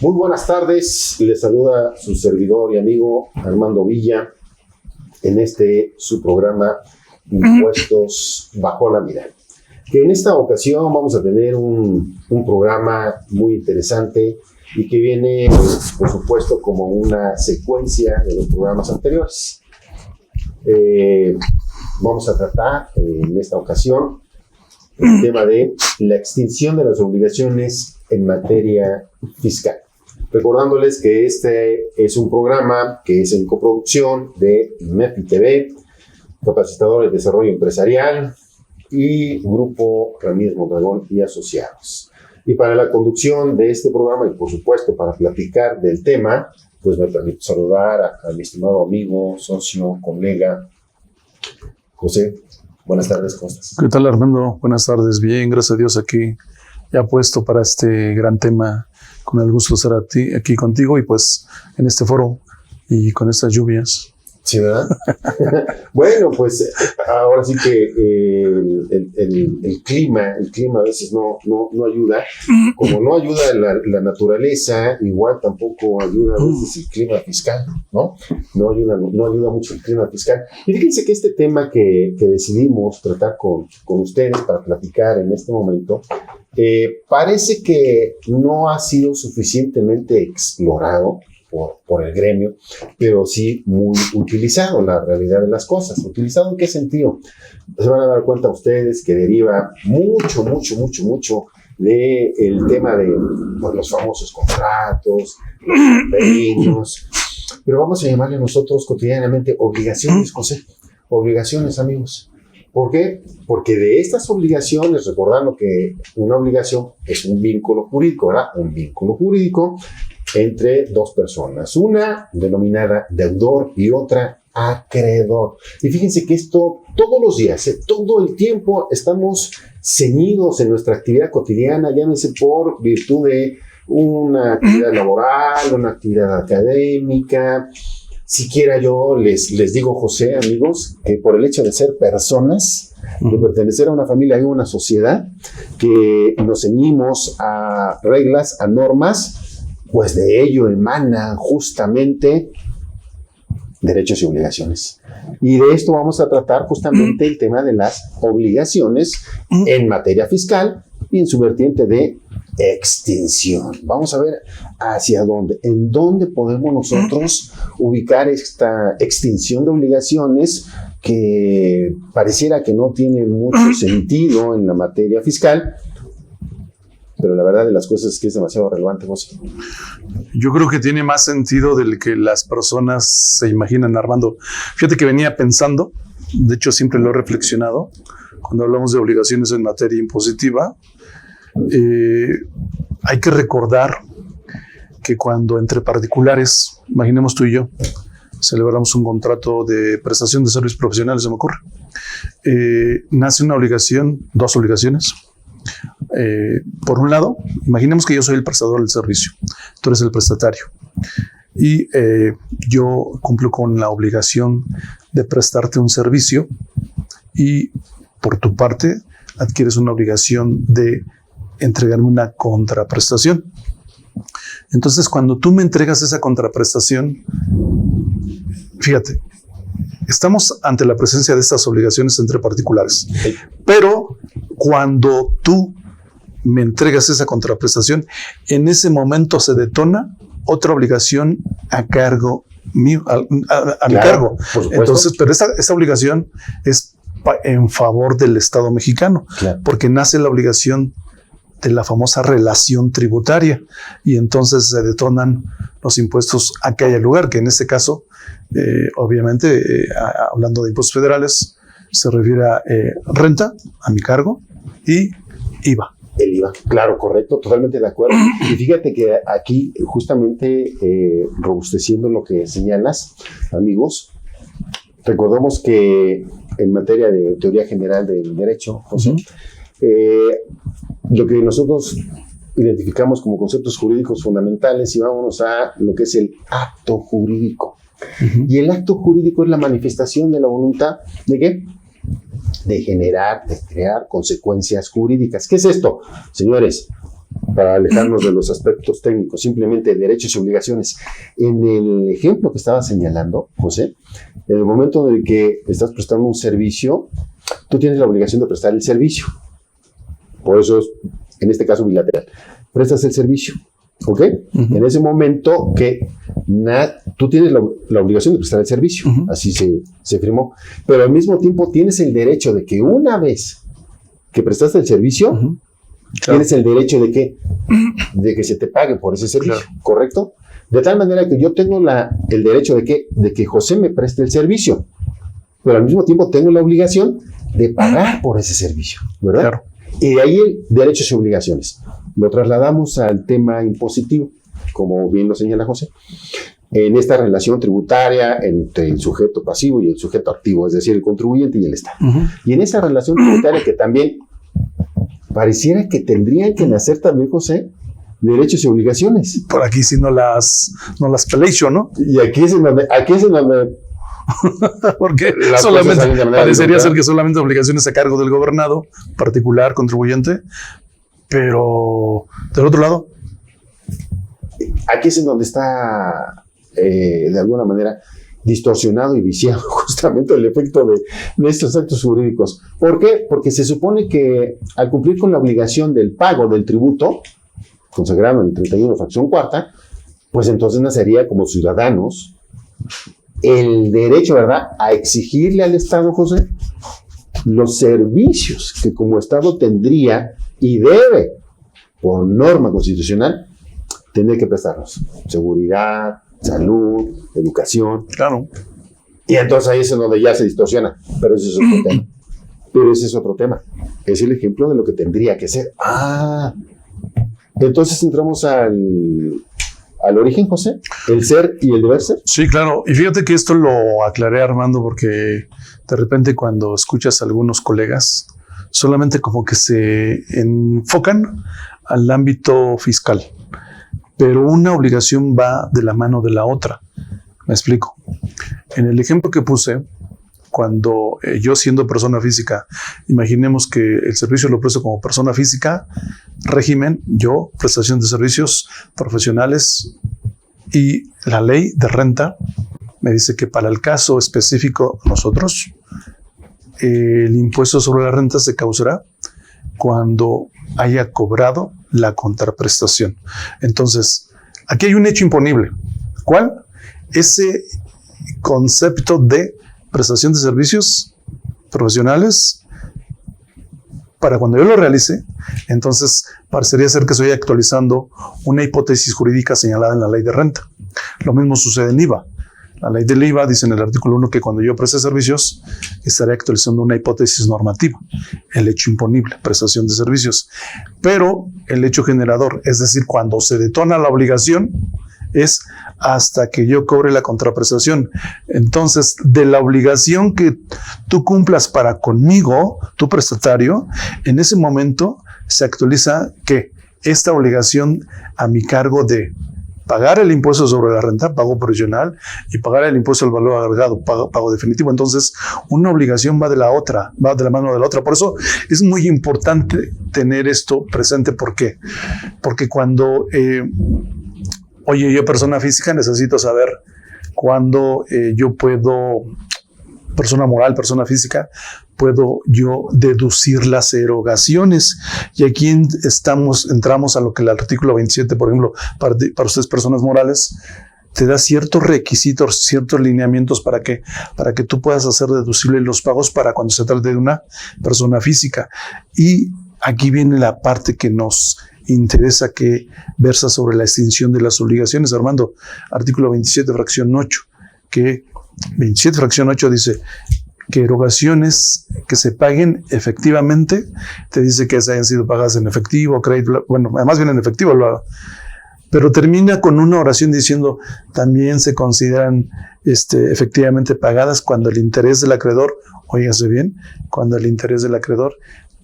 Muy buenas tardes, les saluda su servidor y amigo Armando Villa en su programa Impuestos Bajo la Mira. Que en esta ocasión vamos a tener un programa muy interesante y que viene, por supuesto, como una secuencia de los programas anteriores. Vamos a tratar en esta ocasión el tema de la extinción de las obligaciones en materia fiscal. Recordándoles que este es un programa que es en coproducción de MEFI TV, Capacitadores de Desarrollo Empresarial y Grupo Ramírez Mondragón y Asociados. Y para la conducción de este programa y por supuesto para platicar del tema, pues me permito saludar a mi estimado amigo, socio, colega, José. Buenas tardes, ¿cómo estás? ¿Qué tal, Armando? Buenas tardes. Bien, gracias a Dios aquí ya puesto para este gran tema. Con el gusto de estar aquí contigo y pues en este foro y con estas lluvias. Sí, ¿verdad? Bueno, pues ahora sí que el clima a veces no ayuda. Como no ayuda la naturaleza, igual tampoco ayuda a veces el clima fiscal, ¿no? No ayuda mucho el clima fiscal. Y fíjense que este tema que decidimos tratar con ustedes para platicar en este momento, parece que no ha sido suficientemente explorado por el gremio, pero sí muy utilizado, la realidad de las cosas. ¿Utilizado en qué sentido? Se van a dar cuenta ustedes que deriva mucho del tema de los famosos contratos, los convenios, pero vamos a llamarle nosotros cotidianamente obligaciones, José. Obligaciones, amigos. ¿Por qué? Porque de estas obligaciones, recordando que una obligación es un vínculo jurídico, ¿verdad? Un vínculo jurídico entre dos personas, una denominada deudor y otra acreedor. Y fíjense que esto todos los días, todo el tiempo estamos ceñidos en nuestra actividad cotidiana, llámese por virtud de una actividad laboral, una actividad académica. Siquiera yo les digo, José, amigos, que por el hecho de ser personas, de pertenecer a una familia y a una sociedad, que nos ceñimos a reglas, a normas, pues de ello emanan justamente derechos y obligaciones. Y de esto vamos a tratar justamente el tema de las obligaciones en materia fiscal y en su vertiente de extinción. Vamos a ver hacia dónde, en dónde podemos nosotros ubicar esta extinción de obligaciones que pareciera que no tiene mucho sentido en la materia fiscal, pero la verdad de las cosas es que es demasiado relevante, José. Yo creo que tiene más sentido del que las personas se imaginan, Armando. Fíjate que venía pensando, de hecho siempre lo he reflexionado, cuando hablamos de obligaciones en materia impositiva, hay que recordar que cuando entre particulares, imaginemos tú y yo, celebramos un contrato de prestación de servicios profesionales, se me ocurre, nace una obligación, dos obligaciones. Por un lado, imaginemos que yo soy el prestador del servicio, tú eres el prestatario y yo cumplo con la obligación de prestarte un servicio y por tu parte adquieres una obligación de entregarme una contraprestación. Entonces, cuando tú me entregas esa contraprestación, fíjate, estamos ante la presencia de estas obligaciones entre particulares, pero cuando tú me entregas esa contraprestación, en ese momento se detona otra obligación a cargo mío, a mi cargo. Entonces, pero esta obligación es en favor del Estado mexicano, porque nace la obligación de la famosa relación tributaria y entonces se detonan los impuestos a que haya lugar, que en este caso, obviamente, hablando de impuestos federales, se refiere a renta, a mi cargo, y IVA. El IVA, claro, correcto, totalmente de acuerdo. Y fíjate que aquí, justamente, robusteciendo lo que señalas, amigos, recordemos que en materia de teoría general del derecho, José, lo que nosotros identificamos como conceptos jurídicos fundamentales y vámonos a lo que es el acto jurídico. Y el acto jurídico es la manifestación de la voluntad ¿de qué? De generar, de crear consecuencias jurídicas. ¿Qué es esto? Señores, para alejarnos de los aspectos técnicos, simplemente derechos y obligaciones. En el ejemplo que estaba señalando, José, en el momento en el que estás prestando un servicio, tú tienes la obligación de prestar el servicio. Por eso es, en este caso, bilateral. Prestas el servicio, ¿ok? En ese momento que tú tienes la obligación de prestar el servicio, así se firmó, pero al mismo tiempo tienes el derecho de que una vez que prestaste el servicio, tienes el derecho de que se te pague por ese servicio, ¿correcto? De tal manera que yo tengo el derecho de que José me preste el servicio, pero al mismo tiempo tengo la obligación de pagar por ese servicio, ¿verdad? Claro. Y de ahí el derechos y obligaciones. Lo trasladamos al tema impositivo, como bien lo señala José, en esta relación tributaria entre el sujeto pasivo y el sujeto activo, es decir, el contribuyente y el Estado. Y en esa relación tributaria que también pareciera que tendrían que nacer también, José, derechos y obligaciones. Por aquí sí no las pelecho, ¿no? Y aquí es en donde porque solamente parecería ser que solamente obligaciones a cargo del gobernado, particular, contribuyente, pero del otro lado. Aquí es en donde está, de alguna manera, distorsionado y viciado justamente el efecto de estos actos jurídicos. ¿Por qué? Porque se supone que al cumplir con la obligación del pago del tributo, consagrado en el 31 fracción cuarta, pues entonces nacería como ciudadanos el derecho, ¿verdad?, a exigirle al Estado, José, los servicios que como Estado tendría y debe, por norma constitucional, tener que prestarlos. Seguridad, salud, educación. Claro. Y entonces ahí es en donde ya se distorsiona. Pero ese es otro tema. Es el ejemplo de lo que tendría que ser. Entonces entramos al origen, José, el ser y el deber ser. Sí, claro. Y fíjate que esto lo aclaré, Armando, porque de repente cuando escuchas a algunos colegas, solamente como que se enfocan al ámbito fiscal, pero una obligación va de la mano de la otra. Me explico. En el ejemplo que puse, cuando yo siendo persona física, imaginemos que el servicio lo presto como persona física, régimen, yo, prestación de servicios profesionales, y la ley de renta me dice que para el caso específico nosotros, el impuesto sobre la renta se causará cuando haya cobrado la contraprestación. Entonces, aquí hay un hecho imponible. ¿Cuál? Ese concepto de prestación de servicios profesionales, para cuando yo lo realice, entonces parecería ser que estoy actualizando una hipótesis jurídica señalada en la ley de renta. Lo mismo sucede en IVA. La ley del IVA dice en el artículo 1 que cuando yo preste servicios, estaré actualizando una hipótesis normativa, el hecho imponible, prestación de servicios. Pero el hecho generador, es decir, cuando se detona la obligación, es hasta que yo cobre la contraprestación. Entonces, de la obligación que tú cumplas para conmigo, tu prestatario, en ese momento se actualiza que esta obligación a mi cargo de pagar el impuesto sobre la renta, pago provisional, y pagar el impuesto al valor agregado, pago definitivo. Entonces, una obligación va de la otra, va de la mano de la otra. Por eso es muy importante tener esto presente. ¿Por qué? Porque cuando oye, yo persona física necesito saber cuándo yo puedo, persona moral, persona física, puedo yo deducir las erogaciones. Y aquí entramos a lo que el artículo 27, por ejemplo, para ustedes personas morales, te da ciertos requisitos, ciertos lineamientos para que tú puedas hacer deducibles los pagos para cuando se trate de una persona física. Y aquí viene la parte que nos interesa, que versa sobre la extinción de las obligaciones. Armando, artículo 27, fracción 8, que 27, fracción 8 dice que erogaciones que se paguen efectivamente, te dice que se hayan sido pagadas en efectivo, crédito, bueno, además viene en efectivo, pero termina con una oración diciendo también se consideran efectivamente pagadas cuando el interés del acreedor, óigase bien, cuando el interés del acreedor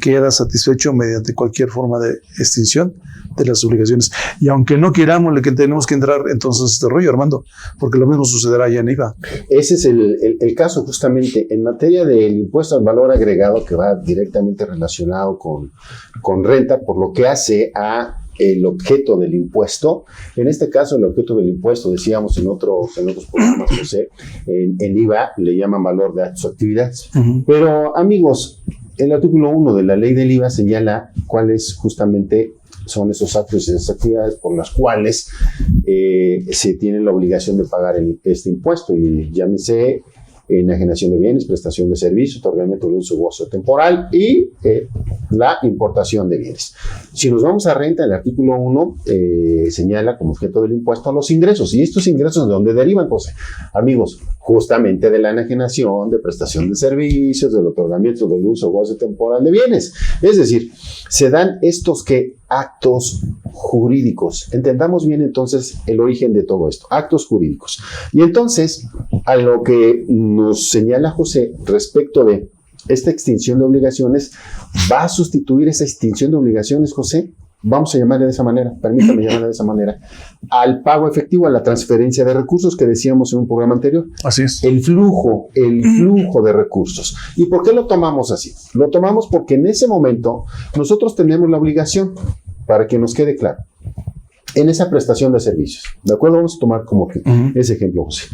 queda satisfecho mediante cualquier forma de extinción de las obligaciones. Y aunque no queramos, le que tenemos que entrar entonces este rollo, Armando, porque lo mismo sucederá ya en IVA. Ese es el caso justamente en materia del impuesto al valor agregado, que va directamente relacionado con renta, por lo que hace a el objeto del impuesto. En este caso, el objeto del impuesto, decíamos en otros programas, José, en IVA le llaman valor de actos o actividades. Pero, amigos, el artículo 1 de la ley del IVA señala cuáles justamente son esos actos y esas actividades por las cuales se tiene la obligación de pagar este impuesto, y llámese enajenación de bienes, prestación de servicios, otorgamiento de uso u gozo temporal y la importación de bienes. Si nos vamos a renta, el artículo 1 señala como objeto del impuesto los ingresos. ¿Y estos ingresos de dónde derivan, José? Amigos, justamente de la enajenación, de prestación de servicios, del otorgamiento del uso o goce temporal de bienes. Es decir, se dan estos actos jurídicos. Entendamos bien entonces el origen de todo esto, actos jurídicos. Y entonces, a lo que nos señala José respecto de esta extinción de obligaciones, va a sustituir esa extinción de obligaciones, José, vamos a llamarle de esa manera, permítame llamarle de esa manera, al pago efectivo, a la transferencia de recursos que decíamos en un programa anterior. Así es. El flujo de recursos. ¿Y por qué lo tomamos así? Lo tomamos porque en ese momento nosotros tenemos la obligación, para que nos quede claro, en esa prestación de servicios. ¿De acuerdo? Vamos a tomar como que ese ejemplo, José.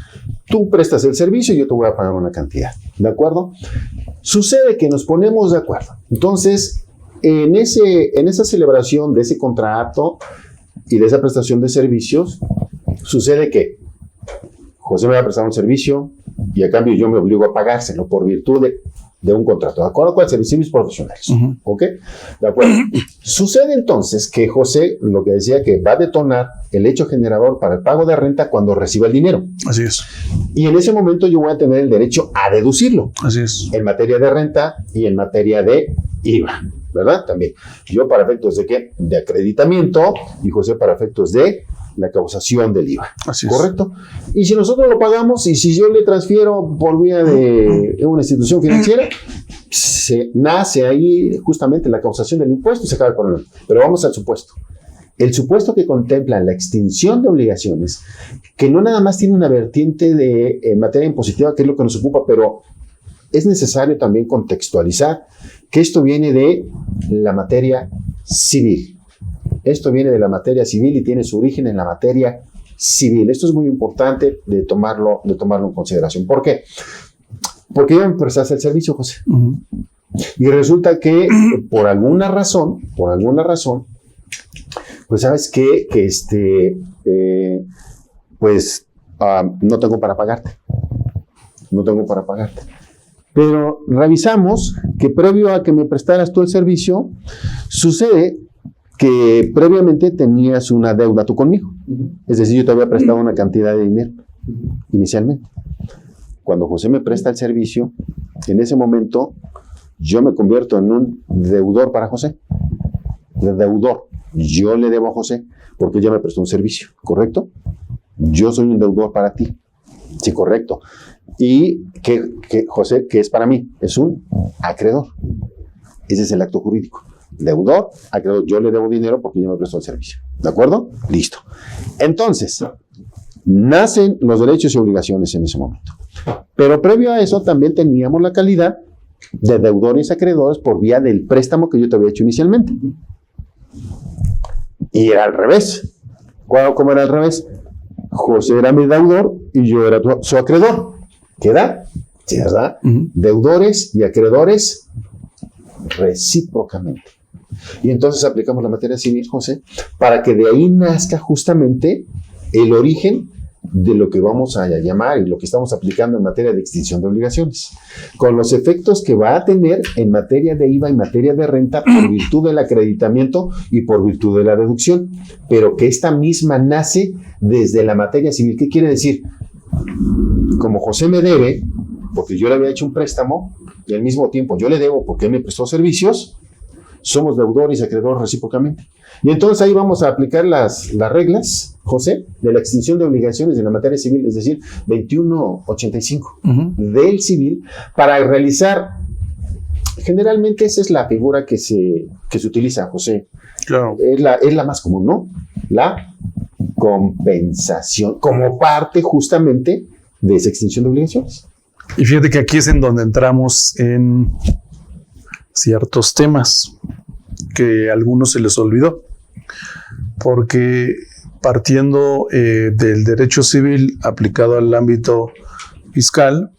Tú prestas el servicio y yo te voy a pagar una cantidad. ¿De acuerdo? Sucede que nos ponemos de acuerdo. Entonces, en esa celebración de ese contrato y de esa prestación de servicios, sucede que José me va a prestar un servicio y a cambio yo me obligo a pagárselo por virtud de un contrato, ¿de acuerdo? Con servicios profesionales, ¿ok? De acuerdo. Sucede entonces que José, lo que decía, que va a detonar el hecho generador para el pago de renta cuando reciba el dinero. Así es. Y en ese momento yo voy a tener el derecho a deducirlo. Así es. En materia de renta y en materia de IVA, ¿verdad? También. Yo para efectos de ¿qué? De acreditamiento, y José para efectos de la causación del IVA. Así es. ¿Correcto? Y si nosotros lo pagamos, y si yo le transfiero por vía de una institución financiera, se nace ahí justamente la causación del impuesto y se acaba el problema. Pero vamos al supuesto. El supuesto que contempla la extinción de obligaciones, que no nada más tiene una vertiente de materia impositiva, que es lo que nos ocupa, pero es necesario también contextualizar que esto viene de la materia civil. Esto viene de la materia civil y tiene su origen en la materia civil. Esto es muy importante de tomarlo en consideración. ¿Por qué? Porque ya me prestaste el servicio, José. Y resulta que por alguna razón, pues sabes que no tengo para pagarte. Pero revisamos que previo a que me prestaras tú el servicio, sucede que previamente tenías una deuda tú conmigo. Es decir, yo te había prestado una cantidad de dinero inicialmente. Cuando José me presta el servicio, en ese momento yo me convierto en un deudor para José. De deudor. Yo le debo a José porque él ya me prestó un servicio, ¿correcto? Yo soy un deudor para ti. Sí, correcto. Y que José, que es para mí, es un acreedor. Ese es el acto jurídico. Deudor, acreedor. Yo le debo dinero porque ya me prestó el servicio. ¿De acuerdo? Listo. Entonces, nacen los derechos y obligaciones en ese momento. Pero previo a eso también teníamos la calidad de deudores y acreedores por vía del préstamo que yo te había hecho inicialmente. Y era al revés. ¿Cómo era al revés? José era mi deudor y yo era su acreedor. ¿Queda? Sí, ¿verdad? Deudores y acreedores recíprocamente. Y entonces aplicamos la materia civil, José, para que de ahí nazca justamente el origen de lo que vamos a llamar y lo que estamos aplicando en materia de extinción de obligaciones, con los efectos que va a tener en materia de IVA y materia de renta por virtud del acreditamiento y por virtud de la deducción, pero que esta misma nace desde la materia civil. ¿Qué quiere decir? Como José me debe, porque yo le había hecho un préstamo, y al mismo tiempo yo le debo porque él me prestó servicios, somos deudores y acreedores recíprocamente. Y entonces ahí vamos a aplicar las reglas, José, de la extinción de obligaciones de la materia civil, es decir, 2185 del civil, para realizar, generalmente esa es la figura que se utiliza, José. Claro. Es la más común, ¿no? La compensación, como parte justamente de esa extinción de obligaciones. Y fíjate que aquí es en donde entramos en ciertos temas que a algunos se les olvidó. porque partiendo del derecho civil aplicado al ámbito fiscal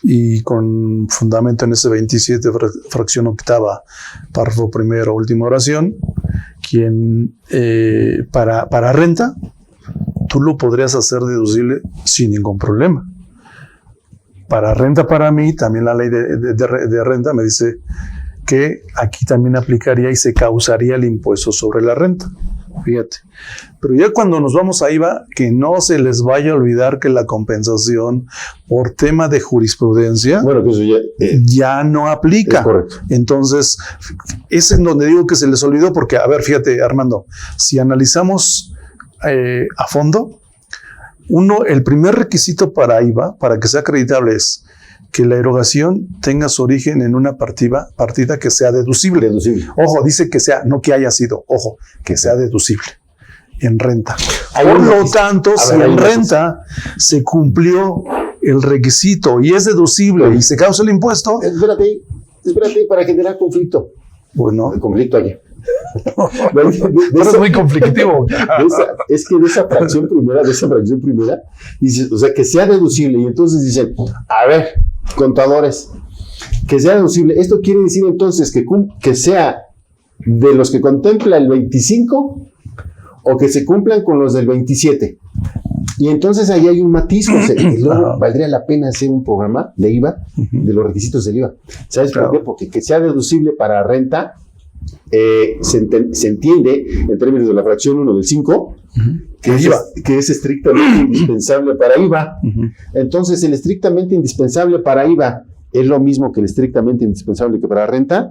y con fundamento en ese 27, fracción octava, párrafo primero, última oración, quien para renta, tú lo podrías hacer deducible sin ningún problema. Para renta, para mí, también la ley de renta me dice que aquí también aplicaría y se causaría el impuesto sobre la renta. Fíjate. Pero ya cuando nos vamos a IVA, que no se les vaya a olvidar que la compensación por tema de jurisprudencia, bueno, que eso ya no aplica. Es correcto. Entonces, es en donde digo que se les olvidó, porque, a ver, fíjate, Armando, si analizamos a fondo, el primer requisito para IVA, para que sea acreditable, es que la erogación tenga su origen en una partida que sea deducible. Ojo, dice que sea, no que haya sido, ojo, que sea deducible en renta. Por lo tanto, si en renta se cumplió el requisito y es deducible y se causa el impuesto. Espérate, para generar conflicto. Bueno, el conflicto allá. Es muy conflictivo. Es que de esa fracción primera, dices, o sea, que sea deducible. Y entonces dicen, a ver, contadores, que sea deducible. Esto quiere decir entonces que sea de los que contempla el 25 o que se cumplan con los del 27. Y entonces ahí hay un matiz, José. Y luego valdría la pena hacer un programa de IVA, de los requisitos del IVA. ¿Sabes por qué? Porque que sea deducible para renta, se entiende en términos de la fracción 1 del 5, que es estrictamente indispensable para IVA. Entonces, el estrictamente indispensable para IVA es lo mismo que el estrictamente indispensable que para renta,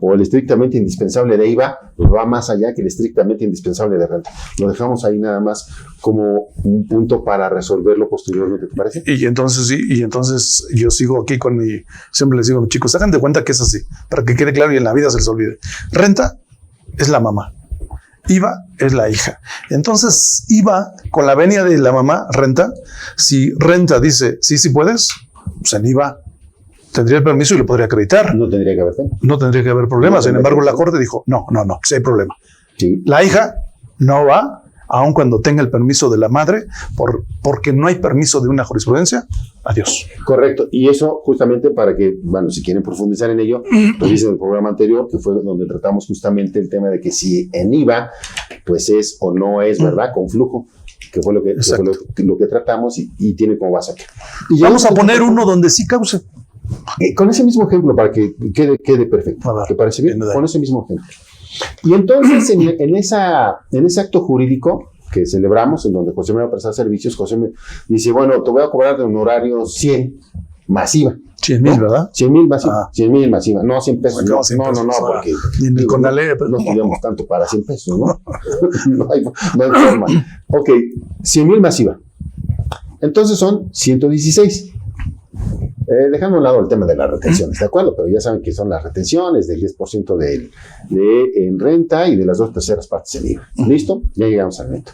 o el estrictamente indispensable de IVA pues va más allá que el estrictamente indispensable de renta. Lo dejamos ahí nada más como un punto para resolverlo posteriormente, ¿te parece? Y entonces yo sigo aquí siempre les digo a mis chicos, hagan de cuenta que es así, para que quede claro y en la vida se les olvide. Renta es la mamá, IVA es la hija. Entonces IVA, con la venia de la mamá, renta, si renta dice, sí puedes, pues en IVA tendría el permiso y lo podría acreditar. No tendría que haber tema. No tendría que haber problema. Sin embargo, la Corte dijo, no, sí hay problema. Sí. La hija no va, aun cuando tenga el permiso de la madre, porque no hay permiso de una jurisprudencia. Adiós. Correcto. Y eso justamente para que, bueno, si quieren profundizar en ello, revisen el programa anterior, que fue donde tratamos justamente el tema de que si en IVA, pues es o no es, ¿verdad? Con flujo, que fue lo que tratamos y tiene como base aquí. Y vamos a poner uno donde sí cause. Con ese mismo ejemplo, para que quede perfecto. ¿Te parece bien? Con ese mismo ejemplo. Y entonces, en ese acto jurídico que celebramos, en donde José me va a prestar servicios, José me dice, bueno, te voy a cobrar de honorario 100 masiva. 100,000, ¿verdad? 100,000 masiva. 100,000 masiva. No, 100 pesos. No, 100 pesos, porque ni en el Conalep, no estudiamos tanto para 100 pesos, ¿no? no hay forma. Ok, 100,000 masiva. Entonces son 116. Dejando a un lado el tema de las retenciones, ¿de acuerdo? Pero ya saben que son las retenciones del 10% en renta y de las 2/3 partes en IVA. ¿Listo? Ya llegamos al neto.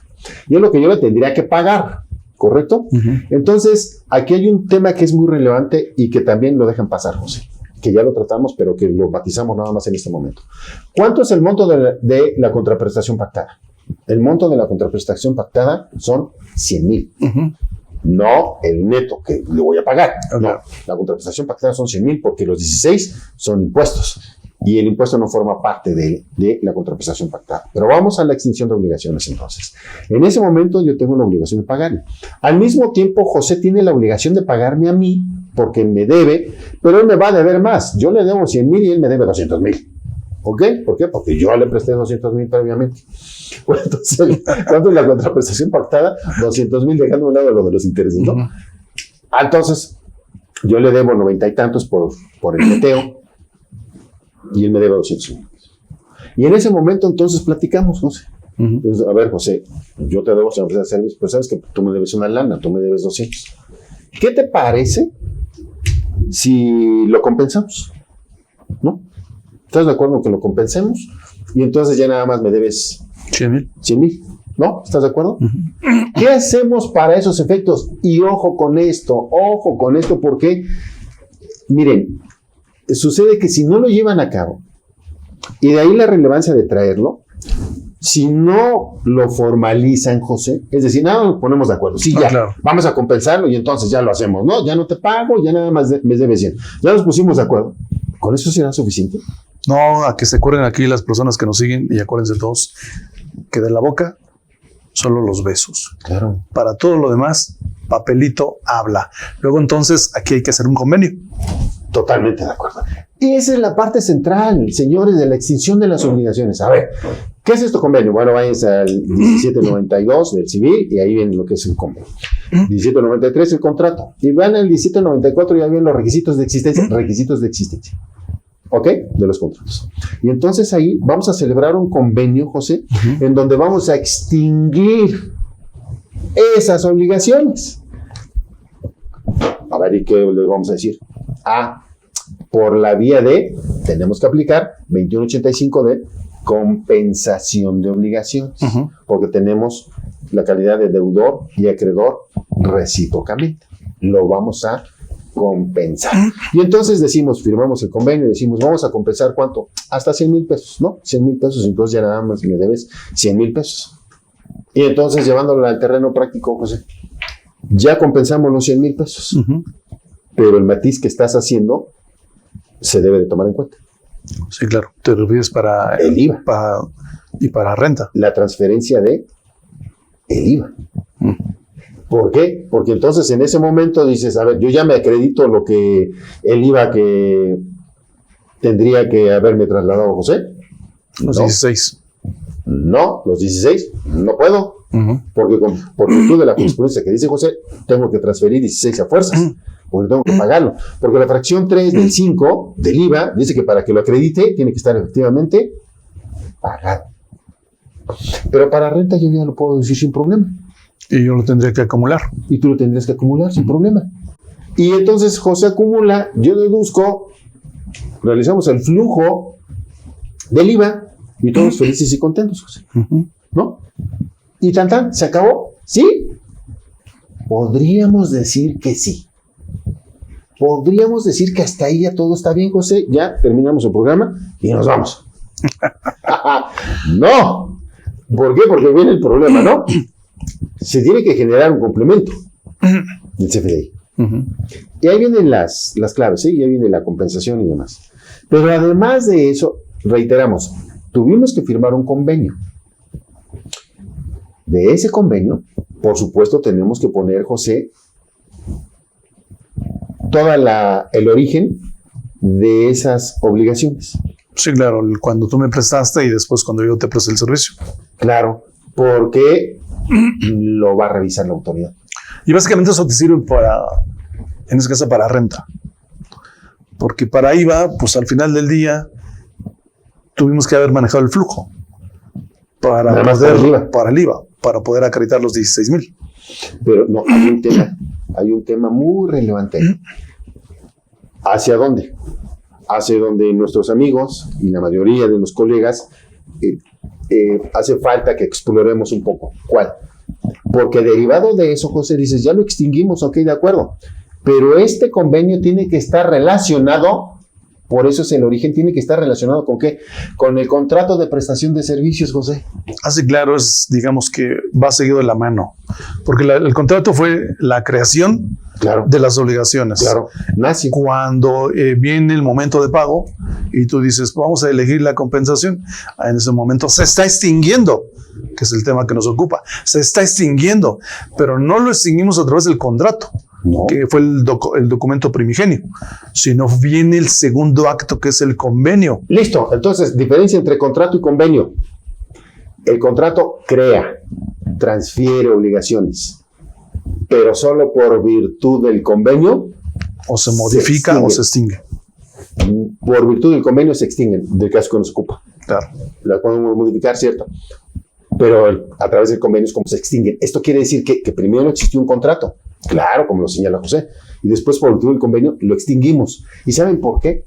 Y es lo que yo le tendría que pagar, ¿correcto? Entonces, aquí hay un tema que es muy relevante y que también lo dejan pasar, José, que ya lo tratamos, pero que lo matizamos nada más en este momento. ¿Cuánto es el monto de la contraprestación pactada? El monto de la contraprestación pactada son 100,000. No el neto que le voy a pagar. No, la contraprestación pactada son 100,000 porque los 16 son impuestos y el impuesto no forma parte de la contraprestación pactada. Pero vamos a la extinción de obligaciones entonces. En ese momento yo tengo la obligación de pagarle. Al mismo tiempo, José tiene la obligación de pagarme a mí porque me debe, pero él me va a deber más. Yo le debo 100,000 y él me debe 200,000. ¿Ok? ¿Por qué? Porque yo le presté 200,000 previamente. Bueno, entonces, ¿cuánto es la contraprestación pactada? 200,000, dejando a un lado lo de los intereses, ¿no? Entonces, yo le debo 90 y tantos por el meteo y él me debe 200,000. Y en ese momento, entonces, platicamos, José. Entonces, a ver, José, yo te debo servicios, pero sabes que tú me debes una lana, tú me debes 200. ¿Qué te parece si lo compensamos? ¿No? ¿Estás de acuerdo en que lo compensemos? Y entonces ya nada más me debes 100,000. ¿No? ¿Estás de acuerdo? ¿Qué hacemos para esos efectos? Y ojo con esto, porque, miren, sucede que si no lo llevan a cabo, y de ahí la relevancia de traerlo, Si no lo formalizan, José, es decir, nada, nos ponemos de acuerdo. Sí, ya, claro. Vamos a compensarlo y entonces ya lo hacemos, ¿no? Ya no te pago, ya nada más me debes 100. Ya nos pusimos de acuerdo. ¿Con eso será suficiente? No, a que se acuerden aquí las personas que nos siguen, y acuérdense todos que de la boca solo los besos. Claro. Para todo lo demás, papelito habla. Luego entonces aquí hay que hacer un convenio. Totalmente de acuerdo. Y esa es la parte central, señores, de la extinción de las obligaciones. A ver, ¿qué es esto convenio? Bueno, váyanse al 1792 del civil y ahí viene lo que es el convenio. 1793 el contrato. Y van al 1794 y ahí vienen los requisitos de existencia. Requisitos de existencia. ¿Ok? De los contratos. Y entonces ahí vamos a celebrar un convenio, José, en donde vamos a extinguir esas obligaciones. A ver, ¿y qué les vamos a decir? Por la vía de, tenemos que aplicar 2185 de compensación de obligaciones, porque tenemos la calidad de deudor y acreedor recíprocamente. Lo vamos a compensar. Y entonces decimos, firmamos el convenio y decimos, vamos a compensar ¿cuánto? Hasta 100,000 pesos, ¿no? 100,000 pesos, entonces ya nada más me debes 100,000 pesos. Y entonces llevándolo al terreno práctico, José, ya compensamos los 100,000 pesos. Pero el matiz que estás haciendo se debe de tomar en cuenta. Sí, claro. Te refieres para el IVA. Y para renta. La transferencia de el IVA. ¿Por qué? Porque entonces en ese momento dices, a ver, yo ya me acredito lo que el IVA que tendría que haberme trasladado, José. Los 16. No, los 16 no puedo. Porque por virtud de la jurisprudencia que dice José, tengo que transferir 16 a fuerzas. Porque tengo que pagarlo. Porque la fracción 3 del 5 del IVA dice que para que lo acredite tiene que estar efectivamente pagado. Pero para renta yo ya lo puedo decir sin problema. Y yo lo tendría que acumular. Y tú lo tendrías que acumular sin problema. Y entonces José acumula, yo deduzco, realizamos el flujo del IVA y todos felices y contentos, José. ¿No? Y tan, ¿se acabó? ¿Sí? Podríamos decir que sí. Podríamos decir que hasta ahí ya todo está bien, José. Ya terminamos el programa y nos vamos. No. ¿Por qué? Porque viene el problema, ¿no? Se tiene que generar un complemento del CFDI. Y ahí vienen las claves, ¿sí? Y ahí viene la compensación y demás. Pero además de eso, reiteramos, tuvimos que firmar un convenio. De ese convenio, por supuesto, tenemos que poner, José, el origen de esas obligaciones. Sí, claro, cuando tú me prestaste y después cuando yo te presté el servicio. Claro, porque lo va a revisar la autoridad. Y básicamente eso te sirve en este caso para renta. Porque para IVA, pues al final del día tuvimos que haber manejado el flujo para el IVA, para poder acreditar los 16,000. Pero no, hay un tema muy relevante ahí. ¿Hacia dónde? Hacia donde nuestros amigos y la mayoría de los colegas hace falta que exploremos un poco. ¿Cuál? Porque derivado de eso, José, dices, ya lo extinguimos, ok, de acuerdo. Pero este convenio tiene que estar relacionado, por eso es el origen, tiene que estar relacionado ¿con qué? Con el contrato de prestación de servicios, José. Así claro, digamos que va seguido de la mano, porque el contrato fue la creación de las obligaciones. Claro, nace. Cuando viene el momento de pago y tú dices, vamos a elegir la compensación, en ese momento se está extinguiendo, que es el tema que nos ocupa, se está extinguiendo, pero no lo extinguimos a través del contrato. No. Que fue el documento primigenio, sino viene el segundo acto que es el convenio. Listo, entonces diferencia entre contrato y convenio. El contrato crea, transfiere obligaciones, pero solo por virtud del convenio o se modifica o se extingue. Por virtud del convenio se extinguen, del caso que nos ocupa. Claro. La podemos modificar, cierto, pero a través del convenio es como se extinguen. Esto quiere decir que primero existió un contrato. Claro, como lo señala José. Y después, por virtud del convenio, lo extinguimos. ¿Y saben por qué?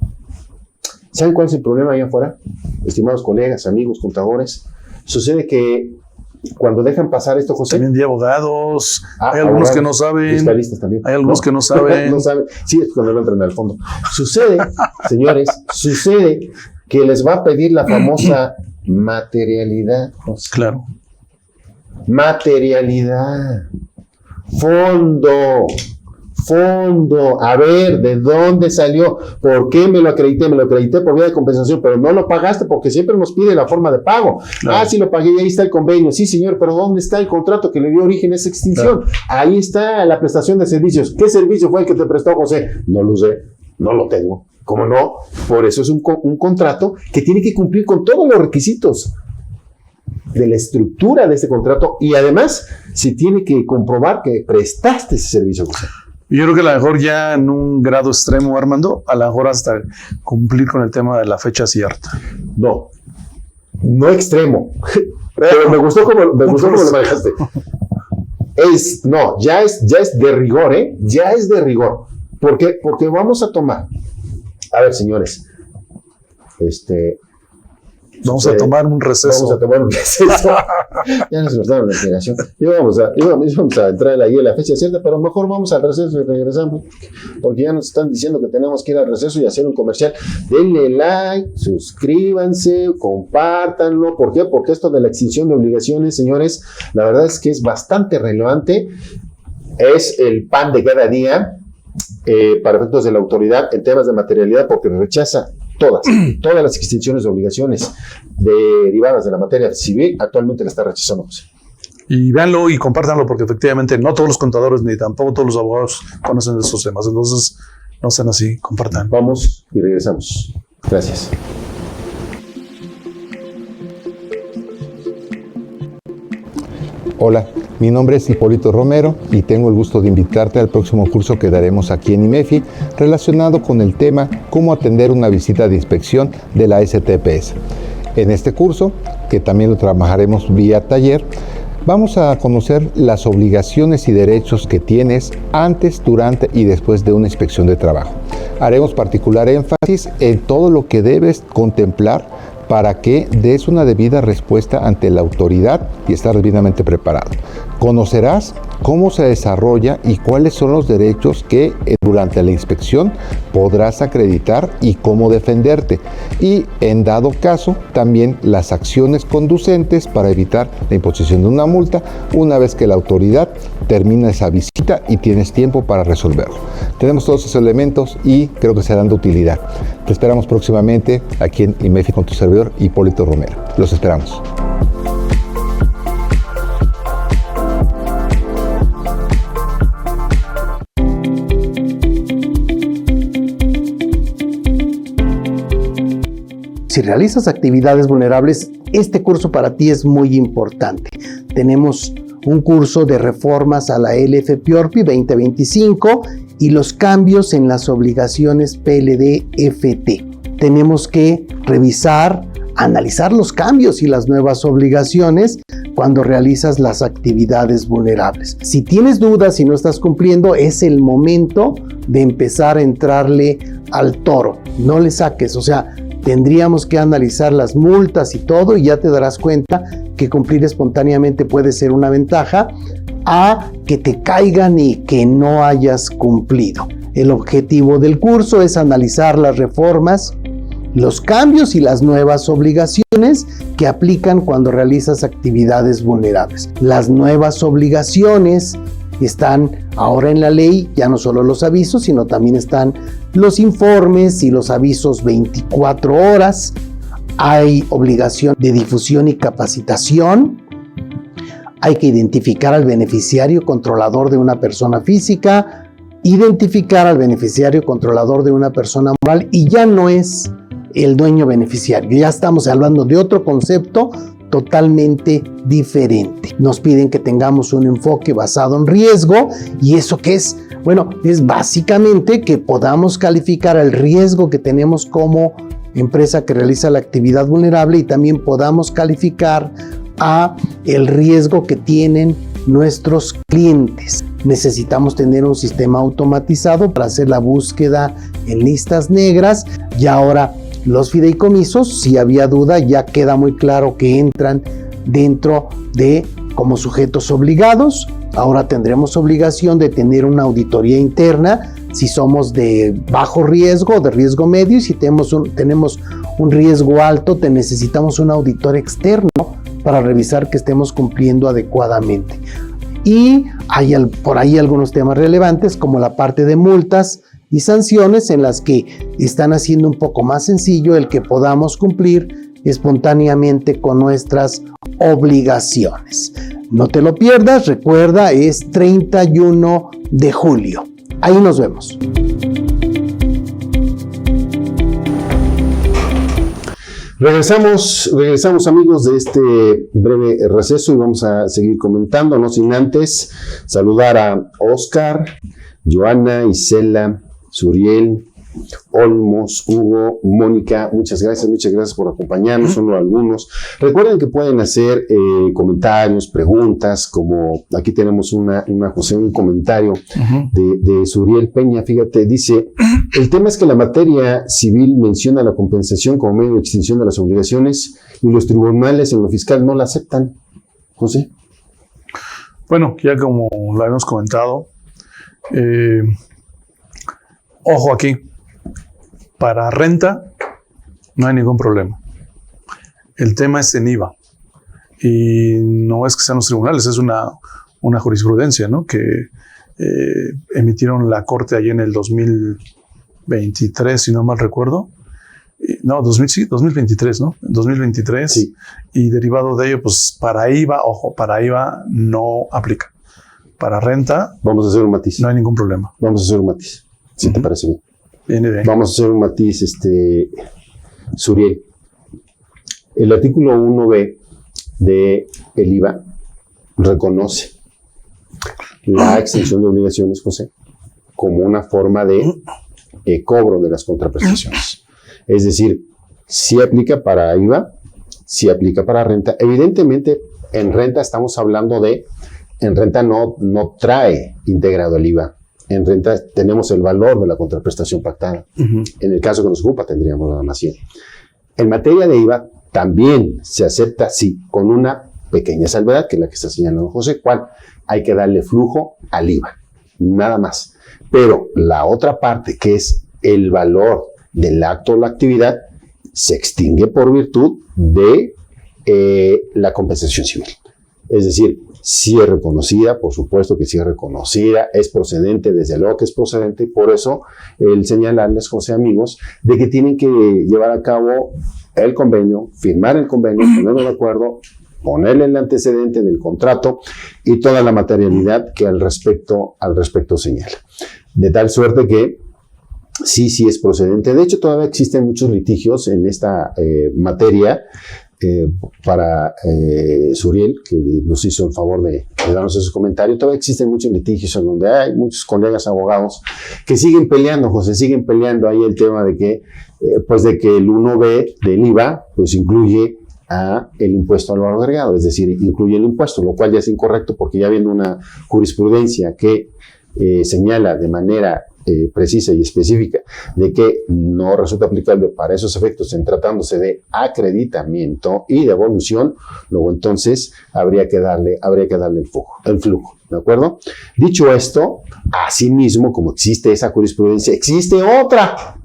¿Saben cuál es el problema allá afuera? Estimados colegas, amigos, contadores. Sucede que cuando dejan pasar esto, José... También de abogados. Hay algunos que no saben. Fiscalistas también. Hay algunos que no saben. No saben. Sí, es cuando lo entran al fondo. Sucede, señores, sucede que les va a pedir la famosa materialidad, José. Claro. Materialidad. Fondo. A ver, ¿de dónde salió? ¿Por qué me lo acredité? Me lo acredité por vía de compensación, pero no lo pagaste porque siempre nos pide la forma de pago. Claro. Sí lo pagué y ahí está el convenio. Sí, señor, pero ¿dónde está el contrato que le dio origen a esa extinción? Claro. Ahí está la prestación de servicios. ¿Qué servicio fue el que te prestó, José? No lo sé, no lo tengo. ¿Cómo no? Por eso es un contrato que tiene que cumplir con todos los requisitos de la estructura de ese contrato y además se tiene que comprobar que prestaste ese servicio, José. Yo creo que a lo mejor ya en un grado extremo, Armando, a lo mejor hasta cumplir con el tema de la fecha cierta. No extremo. Pero me gustó como lo manejaste. Ya es de rigor, ¿eh? Ya es de rigor. ¿Por qué? Porque vamos a tomar. A ver, señores. Vamos a tomar un receso. Ya nos cortaron la explicación. Íbamos a entrar ahí en la fecha cierta, pero mejor vamos al receso y regresamos. Porque ya nos están diciendo que tenemos que ir al receso y hacer un comercial. Denle like, suscríbanse, compártanlo. ¿Por qué? Porque esto de la extinción de obligaciones, señores, la verdad es que es bastante relevante. Es el pan de cada día para efectos de la autoridad en temas de materialidad, porque rechaza todas las extinciones de obligaciones derivadas de la materia civil. Actualmente la está rechazando, José. Y véanlo y compártanlo, porque efectivamente no todos los contadores ni tampoco todos los abogados conocen esos temas. Entonces, no sean así, compartan. Vamos y regresamos. Gracias. Hola, mi nombre es Hipólito Romero y tengo el gusto de invitarte al próximo curso que daremos aquí en IMEFI relacionado con el tema cómo atender una visita de inspección de la STPS. En este curso, que también lo trabajaremos vía taller, vamos a conocer las obligaciones y derechos que tienes antes, durante y después de una inspección de trabajo. Haremos particular énfasis en todo lo que debes contemplar para que des una debida respuesta ante la autoridad y estar debidamente preparado. Conocerás cómo se desarrolla y cuáles son los derechos que durante la inspección podrás acreditar y cómo defenderte. Y en dado caso, también las acciones conducentes para evitar la imposición de una multa una vez que la autoridad termina esa visita y tienes tiempo para resolverlo. Tenemos todos esos elementos y creo que serán de utilidad. Te esperamos próximamente aquí en IMEFI con tu servidor Hipólito Romero. Los esperamos. Si realizas actividades vulnerables, este curso para ti es muy importante. Tenemos un curso de reformas a la LFPORPI 2025 y los cambios en las obligaciones PLD-FT. Tenemos que revisar, analizar los cambios y las nuevas obligaciones cuando realizas las actividades vulnerables. Si tienes dudas y no estás cumpliendo, es el momento de empezar a entrarle al toro. No le saques, tendríamos que analizar las multas y todo y ya te darás cuenta que cumplir espontáneamente puede ser una ventaja a que te caigan y que no hayas cumplido. El objetivo del curso es analizar las reformas, los cambios y las nuevas obligaciones que aplican cuando realizas actividades vulnerables. Las nuevas obligaciones están ahora en la ley, ya no solo los avisos, sino también están los informes y los avisos 24 horas. Hay obligación de difusión y capacitación. Hay que identificar al beneficiario controlador de una persona física, identificar al beneficiario controlador de una persona moral y ya no es el dueño beneficiario. Ya estamos hablando de otro concepto totalmente diferente. Nos piden que tengamos un enfoque basado en riesgo. ¿Y eso qué es? Bueno, es básicamente que podamos calificar el riesgo que tenemos como empresa que realiza la actividad vulnerable y también podamos calificar a el riesgo que tienen nuestros clientes. Necesitamos tener un sistema automatizado para hacer la búsqueda en listas negras y ahora los fideicomisos, si había duda, ya queda muy claro que entran dentro de como sujetos obligados. Ahora tendremos obligación de tener una auditoría interna si somos de bajo riesgo, de riesgo medio, y si tenemos un riesgo alto, te necesitamos un auditor externo para revisar que estemos cumpliendo adecuadamente. Y hay por ahí algunos temas relevantes como la parte de multas y sanciones en las que están haciendo un poco más sencillo el que podamos cumplir espontáneamente con nuestras obligaciones. No te lo pierdas, recuerda, es 31 de julio. Ahí nos vemos. Regresamos amigos de este breve receso y vamos a seguir comentando, no sin antes saludar a Oscar, Joana, Isela, Suriel, Olmos, Hugo, Mónica, muchas gracias por acompañarnos, solo algunos. Recuerden que pueden hacer comentarios, preguntas, como aquí tenemos un comentario de Suriel Peña, fíjate, dice, el tema es que la materia civil menciona la compensación como medio de extinción de las obligaciones y los tribunales en lo fiscal no la aceptan. José. Bueno, ya como lo habíamos comentado, ojo aquí. Para renta no hay ningún problema. El tema es en IVA. Y no es que sean los tribunales, es una jurisprudencia, ¿no? Que emitieron la Corte allí en el 2023, si no mal recuerdo. No, 2023, ¿no? 2023. Sí. Y derivado de ello, pues para IVA, ojo, para IVA no aplica. Para renta, vamos a hacer un matiz. No hay ningún problema. Vamos a hacer un matiz, si te parece bien. Bien. Vamos a hacer un matiz, Suriel. El artículo 1b de el IVA reconoce la extinción de obligaciones, José, como una forma de cobro de las contraprestaciones. Es decir, sí aplica para IVA, sí aplica para renta. Evidentemente, en renta estamos hablando en renta no trae integrado el IVA. En renta tenemos el valor de la contraprestación pactada. En el caso que nos ocupa tendríamos nada más 100. En materia de IVA también se acepta, sí, con una pequeña salvedad, que es la que está señalando José, cuál hay que darle flujo al IVA, nada más. Pero la otra parte, que es el valor del acto o la actividad, se extingue por virtud de la compensación civil. Es decir, sí es reconocida, por supuesto que sí es reconocida, es procedente, desde luego que es procedente, y por eso el señalarles, José, amigos, de que tienen que llevar a cabo el convenio, firmar el convenio, ponerlo de acuerdo, ponerle el antecedente del contrato y toda la materialidad que al respecto señala. De tal suerte que sí es procedente. De hecho, todavía existen muchos litigios en esta materia. Para Suriel, que nos hizo el favor de darnos esos comentarios, todavía existen muchos litigios en donde hay muchos colegas abogados que siguen peleando, José, siguen peleando ahí el tema de que, de que el 1B del IVA, pues incluye el impuesto al valor agregado, es decir, incluye el impuesto, lo cual ya es incorrecto porque ya viene una jurisprudencia que señala de manera precisa y específica de que no resulta aplicable para esos efectos en tratándose de acreditamiento y devolución, luego entonces habría que darle el flujo, ¿de acuerdo? Dicho esto, asimismo, como existe esa jurisprudencia, existe otra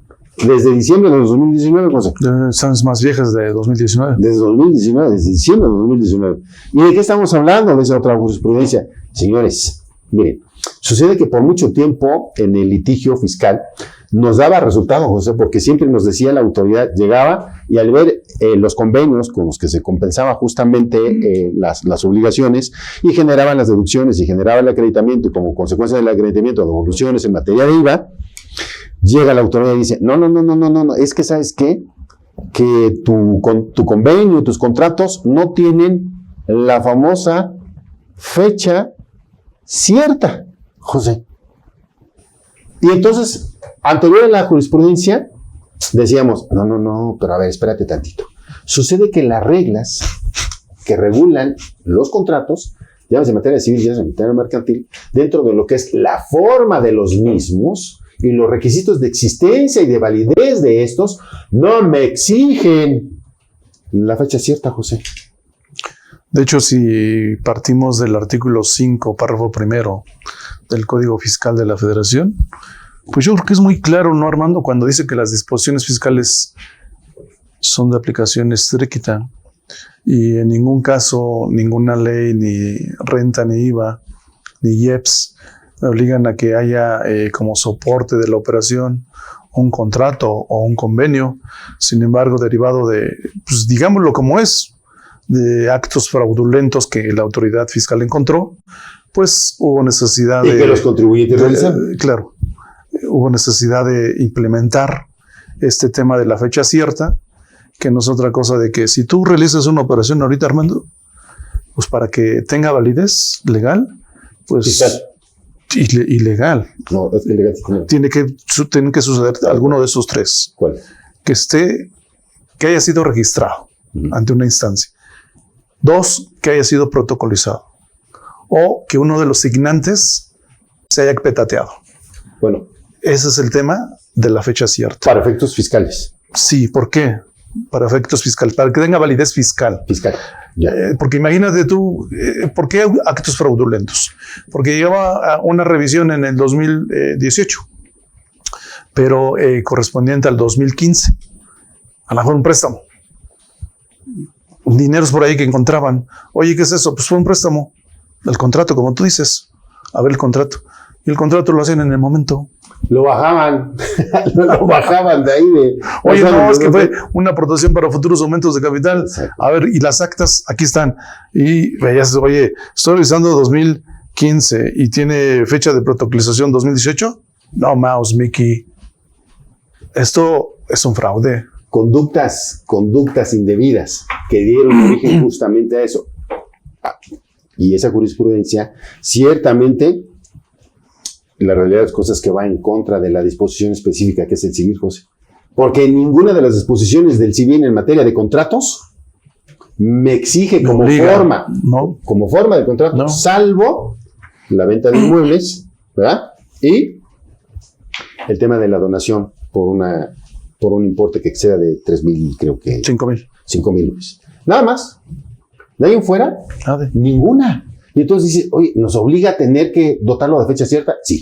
desde diciembre de 2019, José. Son más viejas de 2019. Desde diciembre de 2019. ¿Y de qué estamos hablando de esa otra jurisprudencia? Señores, miren, sucede que por mucho tiempo en el litigio fiscal nos daba resultado, José, porque siempre nos decía la autoridad, llegaba y al ver los convenios con los que se compensaba justamente las obligaciones y generaban las deducciones y generaba el acreditamiento y como consecuencia del acreditamiento devoluciones en materia de IVA, llega la autoridad y dice, no, es que ¿sabes qué? Que tu convenio, tus contratos no tienen la famosa fecha cierta, José. Y entonces, anterior a la jurisprudencia, decíamos, no, pero a ver, espérate tantito. Sucede que las reglas que regulan los contratos, ya en materia civil, ya en materia mercantil, dentro de lo que es la forma de los mismos y los requisitos de existencia y de validez de estos, no me exigen la fecha cierta, José. De hecho, si partimos del artículo 5, párrafo primero del Código Fiscal de la Federación, pues yo creo que es muy claro, ¿no, Armando? Cuando dice que las disposiciones fiscales son de aplicación estricta y en ningún caso, ninguna ley, ni renta, ni IVA, ni IEPS me obligan a que haya como soporte de la operación un contrato o un convenio. Sin embargo, derivado de, pues digámoslo como es, de actos fraudulentos que la autoridad fiscal encontró, pues hubo necesidad ¿Y que los contribuyentes realizan? Claro, hubo necesidad de implementar este tema de la fecha cierta, que no es otra cosa de que si tú realizas una operación ahorita, Armando, pues para que tenga validez legal, pues Fiscal. Ilegal. No, es ilegal. No. Tiene que suceder alguno de esos tres. ¿Cuál? Que haya sido registrado ante una instancia. 2, que haya sido protocolizado. O que uno de los signantes se haya petateado. Bueno, Ese es el tema de la fecha cierta. para efectos fiscales. Sí, ¿por qué? Para efectos fiscales, para que tenga validez fiscal. Fiscal. Ya. Porque imagínate tú, ¿por qué actos fraudulentos? Porque llegaba a una revisión en el 2018, pero correspondiente al 2015. A lo mejor un préstamo. Dineros por ahí que encontraban. Oye, ¿qué es eso? Pues fue un préstamo. El contrato, como tú dices. A ver el contrato. Y el contrato lo hacen en el momento. Lo bajaban. Lo bajaban de ahí. Oye, no, es que fue una aportación para futuros aumentos de capital. Exacto. A ver, y las actas, aquí están. Y veías, oye, estoy revisando 2015 y tiene fecha de protocolización 2018. No, mouse, Mickey. Esto es un fraude. Conductas indebidas que dieron origen justamente a eso. Y esa jurisprudencia, ciertamente, la realidad de las cosas que va en contra de la disposición específica que es el civil, José. Porque ninguna de las disposiciones del civil en materia de contratos me exige como forma, ¿no? como forma de contrato, No. salvo la venta de inmuebles, ¿verdad? Y el tema de la donación por un importe que exceda de 3,000, creo que 5,000. 5,000 pesos. Nada más. De ahí en fuera, Nada. ninguna. Y entonces dice, oye, ¿nos obliga a tener que dotarlo de fecha cierta? Sí.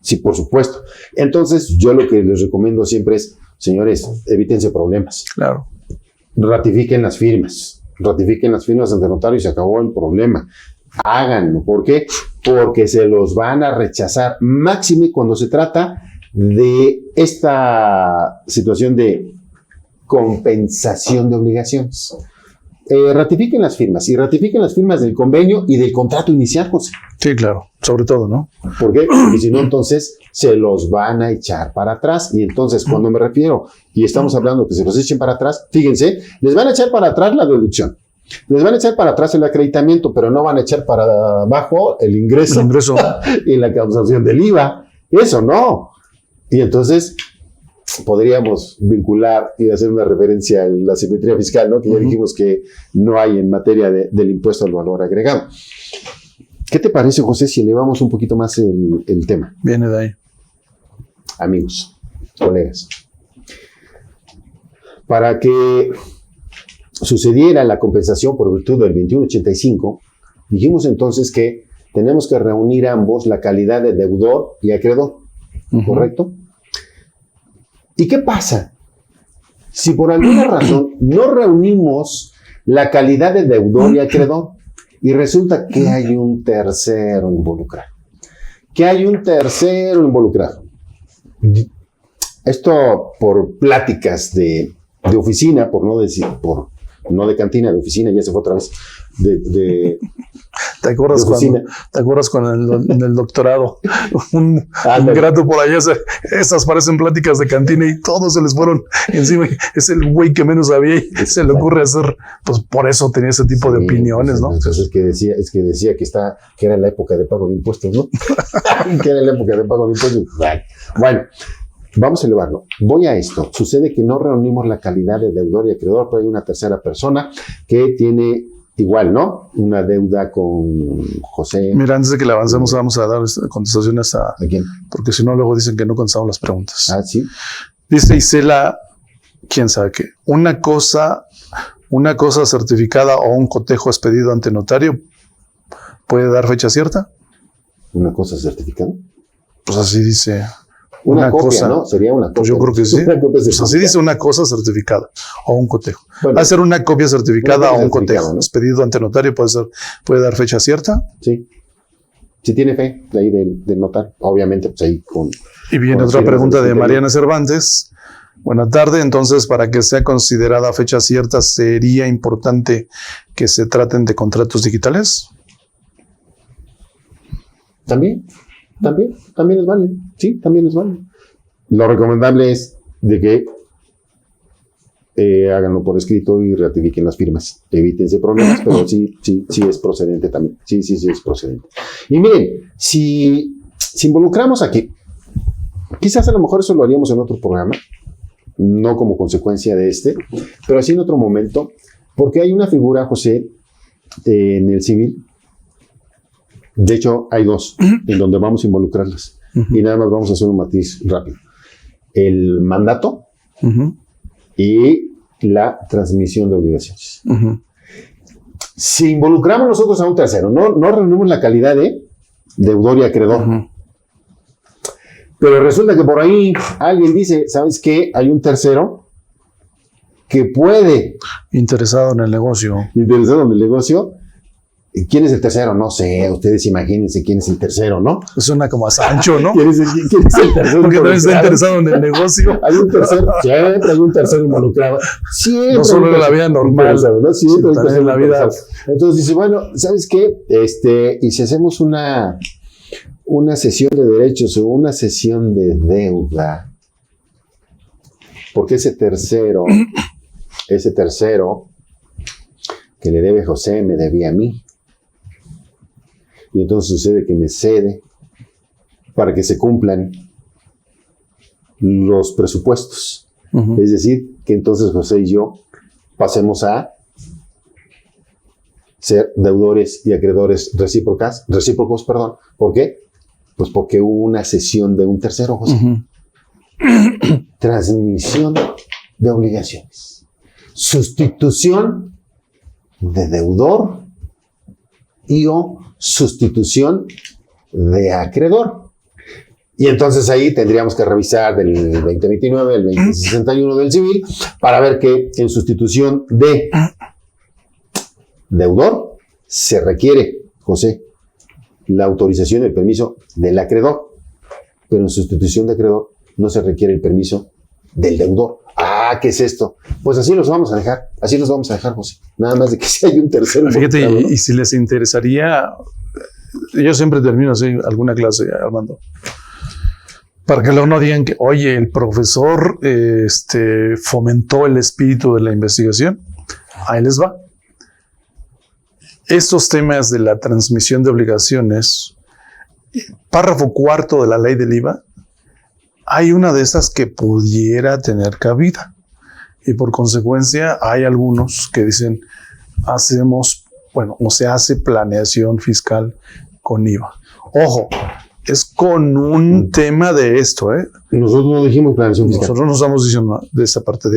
Sí, por supuesto. Entonces, yo lo que les recomiendo siempre es, señores, evítense problemas. Claro. Ratifiquen las firmas. Ratifiquen las firmas ante notario y se acabó el problema. Háganlo. ¿Por qué? Porque se los van a rechazar. Máxime cuando se trata de esta situación de compensación de obligaciones. Ratifiquen las firmas y ratifiquen las firmas del convenio y del contrato inicial, José. Sí, claro. Sobre todo, ¿no? ¿Por qué? Porque si no, entonces se los van a echar para atrás. Y entonces, cuando me refiero, y estamos hablando que se los echen para atrás, fíjense, les van a echar para atrás la deducción. Les van a echar para atrás el acreditamiento, pero no van a echar para abajo el ingreso, El ingreso. y la causación del IVA. Eso no. Y entonces podríamos vincular y hacer una referencia a la simetría fiscal, ¿no? Que ya dijimos que no hay en materia del impuesto al valor agregado. ¿Qué te parece, José, si elevamos un poquito más el tema? Viene de ahí. Amigos, colegas, para que sucediera la compensación por virtud del 2185, dijimos entonces que tenemos que reunir ambos la calidad de deudor y acreedor, ¿correcto? ¿Y qué pasa si por alguna razón no reunimos la calidad de deudor y acreedor y resulta que hay un tercero involucrado? Esto por pláticas de oficina, por no de cantina, de oficina, ya se fue otra vez, ¿Te acuerdas en el doctorado? Un grato por allá, esas parecen pláticas de cantina y todos se les fueron encima. Es el güey que menos sabía y se le ocurre hacer, pues por eso tenía ese tipo de opiniones, ¿no? Entonces que decía que era la época de pago de impuestos, ¿no? Que era la época de pago de impuestos. Bueno, vamos a elevarlo. Voy a esto. Sucede que no reunimos la calidad de deudor y acreedor, pero hay una tercera persona que tiene igual, ¿no? Una deuda con José. Mira, antes de que le avancemos, vamos a dar contestaciones ¿A quién? porque si no, luego dicen que no contestamos las preguntas. Ah, sí. Dice Isela, quién sabe qué, una cosa certificada o un cotejo expedido ante notario puede dar fecha cierta. ¿Una cosa certificada? Pues así dice. Una copia, cosa, ¿no? Sería una copia. Pues yo creo que sí. Una copia Pues así certificada. dice una cosa certificada o un cotejo. Bueno, Va a ser una copia certificada una copia o un certificada, cotejo. ¿no? Expedido ante notario puede dar fecha cierta. Sí. Si tiene fe de ahí del notario, obviamente, pues ahí con. Y viene Con otra firmas pregunta del de escritorio. Mariana Cervantes. Buena tarde. Entonces, para que sea considerada fecha cierta, ¿sería importante que se traten de contratos digitales? También es válido. Sí, también es válido. Lo recomendable es de que háganlo por escrito y ratifiquen las firmas. Evítense problemas, pero sí es procedente también. Sí es procedente. Y miren, si involucramos aquí, quizás a lo mejor eso lo haríamos en otro programa, no como consecuencia de este, pero sí en otro momento, porque hay una figura, José, en el civil. De hecho, hay dos en donde vamos a involucrarlas. Y nada más vamos a hacer un matiz rápido. El mandato y la transmisión de obligaciones. Si involucramos nosotros a un tercero, no reunimos la calidad de deudor y acreedor. Pero resulta que por ahí alguien dice, ¿sabes qué? Hay un tercero que puede Interesado en el negocio. interesado en el negocio. ¿Quién es el tercero? No sé, ustedes imagínense quién es el tercero, ¿no? Suena como a Sancho, ¿no? ¿Quién es el tercero? Porque también está involucrado? interesado en el negocio. Hay un tercero, siempre hay un tercero involucrado. Siempre No solo hay un en la tercero vida normal, interesado, ¿no? Siempre sino hay un también tercero en la vida. interesado. Entonces dice, bueno, ¿sabes qué? Y si hacemos una sesión de derechos o una sesión de deuda, porque ese tercero que le debe José me debía a mí. Y entonces sucede que me cede para que se cumplan los presupuestos. Es decir, que entonces José y yo pasemos a ser deudores y acreedores recíprocos, perdón. ¿Por qué? Pues porque hubo una cesión de un tercero, José. Transmisión de obligaciones. Sustitución de deudor y o sustitución de acreedor. Y entonces ahí tendríamos que revisar del 2029, el 2061 del civil, para ver que en sustitución de deudor se requiere, José, la autorización y el permiso del acreedor, pero en sustitución de acreedor no se requiere el permiso del deudor. Ah, ¿qué es esto? Pues así los vamos a dejar, José. Nada más de que si hay un tercero. Fíjate, involucrado, ¿no? y si les interesaría, yo siempre termino así alguna clase, Armando, para que luego no digan que, oye, el profesor fomentó el espíritu de la investigación. Ahí les va. Estos temas de la transmisión de obligaciones, párrafo 4 de la ley del IVA, hay una de estas que pudiera tener cabida. Y por consecuencia hay algunos que dicen, no se hace planeación fiscal con IVA. Ojo, es con un tema de esto, ¿eh? Nosotros no dijimos planeación fiscal. Nosotros no estamos diciendo de esa parte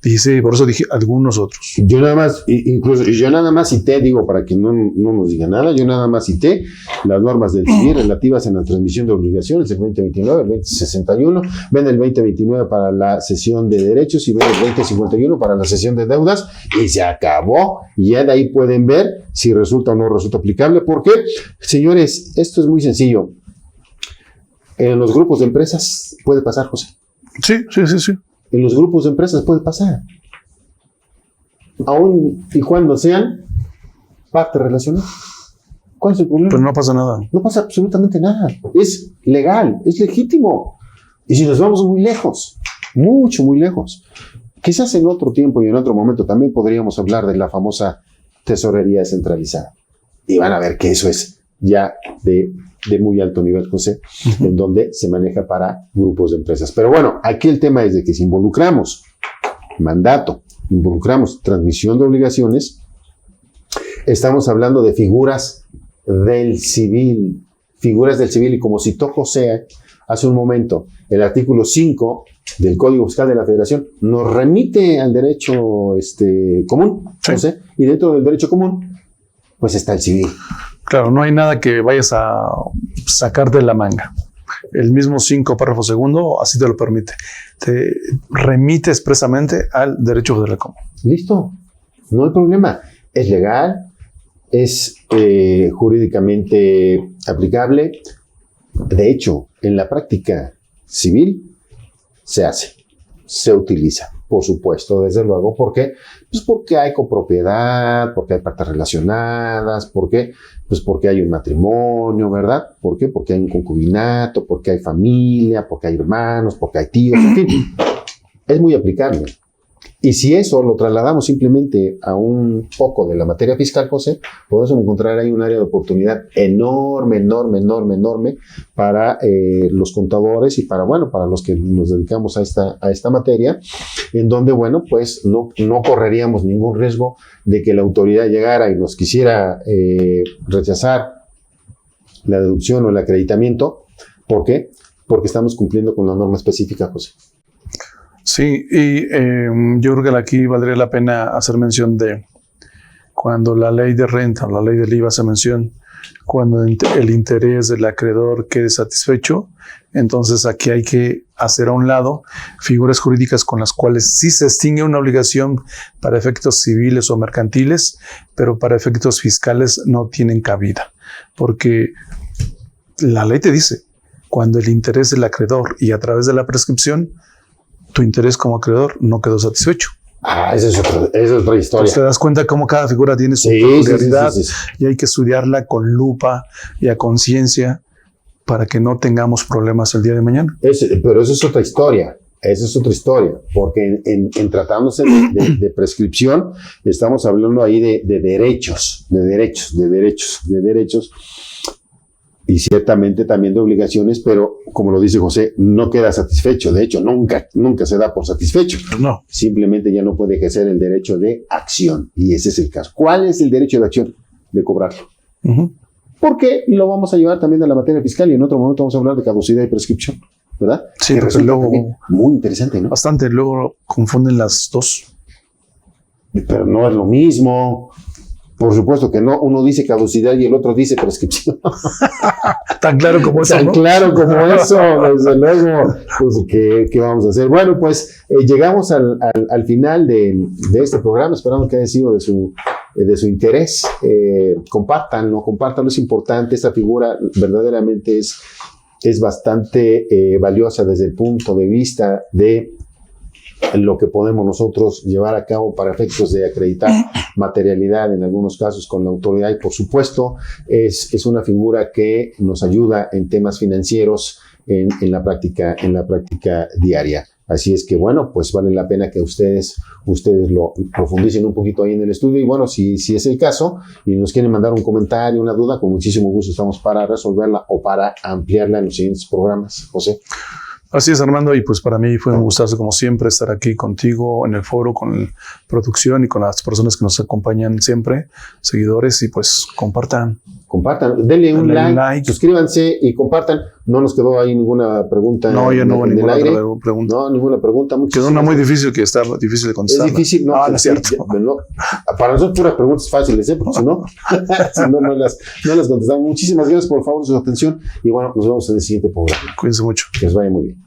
dice, por eso dije algunos otros. Yo nada más cité, digo, para que no nos diga nada, yo nada más cité las normas del civil relativas en la transmisión de obligaciones, el 2029, el 2061, ven el 2029 para la cesión de derechos y ven el 2051 para la cesión de deudas y se acabó. Y ya de ahí pueden ver si resulta o no resulta aplicable. ¿Por qué? Señores, esto es muy sencillo. En los grupos de empresas puede pasar, José. Sí. En los grupos de empresas puede pasar. Aún y cuando sean parte relacional. ¿Cuál es el problema? Pero no pasa nada. No pasa absolutamente nada. Es legal, es legítimo. Y si nos vamos muy lejos, muy lejos, quizás en otro tiempo y en otro momento también podríamos hablar de la famosa tesorería descentralizada. Y van a ver que eso es ya de muy alto nivel, José, en donde se maneja para grupos de empresas. Pero bueno, aquí el tema es de que si involucramos mandato, involucramos transmisión de obligaciones, estamos hablando de figuras del civil, y como citó José hace un momento, el artículo 5 del Código Fiscal de la Federación nos remite al derecho común, José, y dentro del derecho común, pues está el civil. Claro, no hay nada que vayas a sacar de la manga. el mismo 5 párrafo segundo así te lo permite. Te remite expresamente al derecho federal común. Listo, no hay problema. Es legal, es jurídicamente aplicable. De hecho, en la práctica civil se hace, se utiliza, por supuesto, desde luego. ¿Por qué? Pues porque hay copropiedad, porque hay partes relacionadas, ¿por qué? Pues porque hay un matrimonio, ¿verdad? ¿Por qué? Porque hay un concubinato, porque hay familia, porque hay hermanos, porque hay tíos, en fin. Es muy aplicable. Y si eso lo trasladamos simplemente a un poco de la materia fiscal, José, podemos encontrar ahí un área de oportunidad enorme para los contadores y para los que nos dedicamos a esta materia, en donde, pues no correríamos ningún riesgo de que la autoridad llegara y nos quisiera rechazar la deducción o el acreditamiento. ¿Por qué? Porque estamos cumpliendo con la norma específica, José. Sí, y yo creo que aquí valdría la pena hacer mención de cuando la ley de renta o la ley del IVA hace mención, cuando el interés del acreedor quede satisfecho, entonces aquí hay que hacer a un lado figuras jurídicas con las cuales sí se extingue una obligación para efectos civiles o mercantiles, pero para efectos fiscales no tienen cabida, porque la ley te dice, cuando el interés del acreedor y a través de la prescripción, tu interés como acreedor no quedó satisfecho. Esa es otra historia. Entonces te das cuenta cómo cada figura tiene su peculiaridad y hay que estudiarla con lupa y a conciencia para que no tengamos problemas el día de mañana. Pero eso es otra historia. Esa es otra historia, porque en tratándose de prescripción, estamos hablando ahí de derechos, y ciertamente también de obligaciones, pero como lo dice José, no queda satisfecho. De hecho, nunca se da por satisfecho. No. Simplemente ya no puede ejercer el derecho de acción, y ese es el caso. ¿Cuál es el derecho de acción? De cobrarlo. Porque lo vamos a llevar también a la materia fiscal, y en otro momento vamos a hablar de caducidad y prescripción, ¿verdad? Sí, que porque luego muy interesante, ¿no? Bastante, luego confunden las dos. Pero no es lo mismo. Por supuesto que no, uno dice caducidad y el otro dice prescripción. Tan claro como eso, Tan ¿no? claro como eso, desde luego. Pues, ¿qué vamos a hacer? Bueno, pues llegamos al final de este programa, esperando que haya sido de su interés. Compártanlo, es importante. Esta figura verdaderamente es bastante valiosa desde el punto de vista de lo que podemos nosotros llevar a cabo para efectos de acreditar materialidad en algunos casos con la autoridad, y por supuesto es una figura que nos ayuda en temas financieros en la práctica diaria. Así es que pues vale la pena que ustedes lo profundicen un poquito ahí en el estudio, y si es el caso y nos quieren mandar un comentario, una duda, con muchísimo gusto estamos para resolverla o para ampliarla en los siguientes programas. José. Así es, Armando, y pues para mí fue un gustazo como siempre estar aquí contigo en el foro, con la producción y con las personas que nos acompañan siempre, seguidores, y pues compartan, denle un like, suscríbanse y compartan. No nos quedó ahí ninguna pregunta. No, ya no hubo ninguna pregunta. No, ninguna pregunta. Quedó una muy difícil que está difícil de contestar. Es difícil, no es cierto. Para nosotros puras preguntas fáciles, porque si no, no las contestamos. Muchísimas gracias por favor su atención, y nos vemos en el siguiente programa. Cuídense mucho. Que les vaya muy bien.